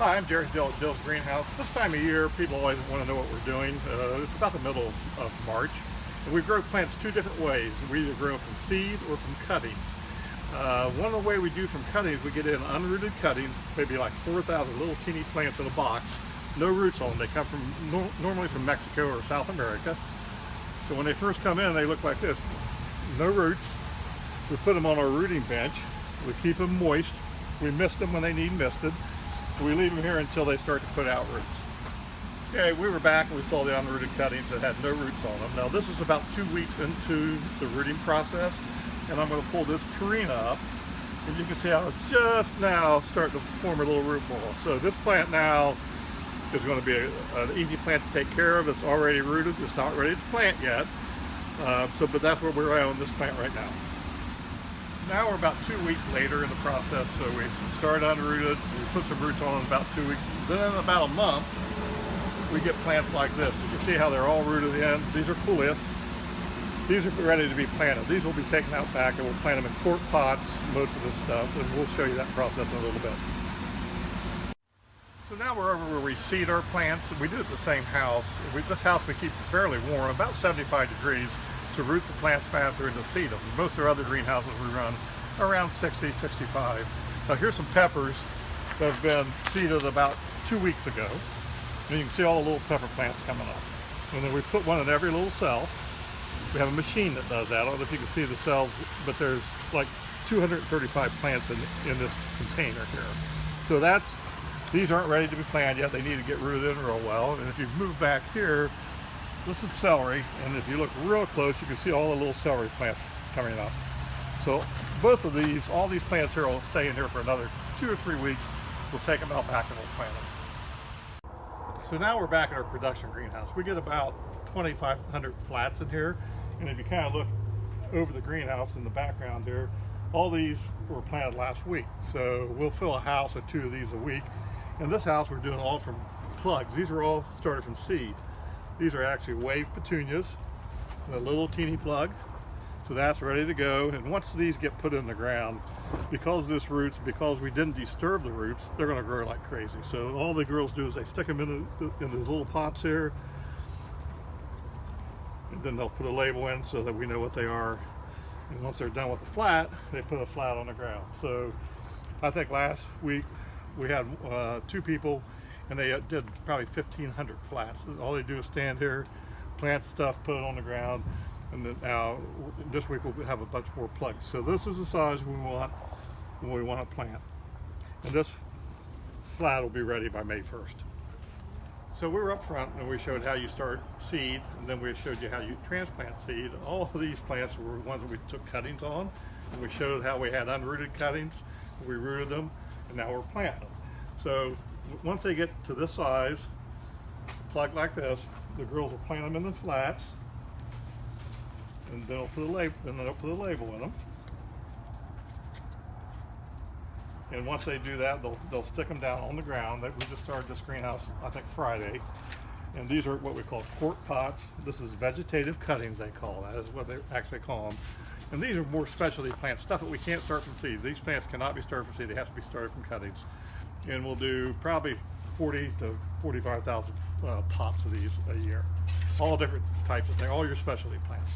Hi, I'm Jerry Dill at Dill's Greenhouse. This time of year, people always want to know what we're doing. It's about the middle of March, and we grow plants two different ways. We either grow from seed or from cuttings. One of the ways we do from cuttings, we get in unrooted cuttings, maybe like 4,000 little teeny plants in a box, no roots on them. They come from normally from Mexico or South America. So when they first come in, they look like this, no roots. We put them on our rooting bench. We keep them moist. We mist them when they need misted. We leave them here until they start to put out roots. Okay, we were back and we saw the unrooted cuttings that had no roots on them. Now this is about 2 weeks into the rooting process, and I'm going to pull this Tarina up, and you can see how it's just now starting to form a little root ball. So this plant now is going to be an easy plant to take care of. It's already rooted. It's not ready to plant yet. But that's where we're at on this plant right now. Now we're about 2 weeks later in the process, so we started unrooted, we put some roots on in about 2 weeks. Then in about a month, we get plants like this. You can see how they're all rooted in. These are coolest. These are ready to be planted. These will be taken out back and we'll plant them in quart pots, most of this stuff, and we'll show you that process in a little bit. So now we're over where we seed our plants. We do it at the same house. This house we keep fairly warm, about 75 degrees, to root the plants faster and to seed them. Most of our other greenhouses we run around 60, 65. Now here's some peppers that have been seeded about 2 weeks ago. And you can see all the little pepper plants coming up. And then we put one in every little cell. We have a machine that does that. I don't know if you can see the cells, but there's like 235 plants in this container here. So these aren't ready to be planted yet. They need to get rooted in real well. And if you move back here, this is celery, and if you look real close, you can see all the little celery plants coming up. So both of these, all these plants here will stay in here for another 2 or 3 weeks. We'll take them out back and we'll plant them. So now we're back at our production greenhouse. We get about 2,500 flats in here, and if you kind of look over the greenhouse in the background here, all these were planted last week. So we'll fill a house or 2 of these a week. In this house, we're doing all from plugs. These are all started from seed. These are actually wave petunias, a little teeny plug. So that's ready to go. And once these get put in the ground, because this roots, because we didn't disturb the roots, they're gonna grow like crazy. So all the girls do is they stick them in these little pots here, and then they'll put a label in so that we know what they are. And once they're done with the flat, they put a flat on the ground. So I think last week we had 2 people, and they did probably 1,500 flats. All they do is stand here, plant stuff, put it on the ground, and then now this week we'll have a bunch more plugs. So this is the size we want when we want to plant. And this flat will be ready by May 1st. So we were up front and we showed how you start seed, and then we showed you how you transplant seed. All of these plants were ones that we took cuttings on, and we showed how we had unrooted cuttings, we rooted them, and now we're planting them. So once they get to this size, plug like this, the girls will plant them in the flats, and they'll put a label in them. And once they do that, they'll stick them down on the ground. We just started this greenhouse, I think, Friday. And these are what we call quart pots. This is vegetative cuttings, they call that, is what they actually call them. And these are more specialty plants, stuff that we can't start from seed. These plants cannot be started from seed. They have to be started from cuttings. And we'll do probably 40 to 45,000 pots of these a year. All different types of things, all your specialty plants.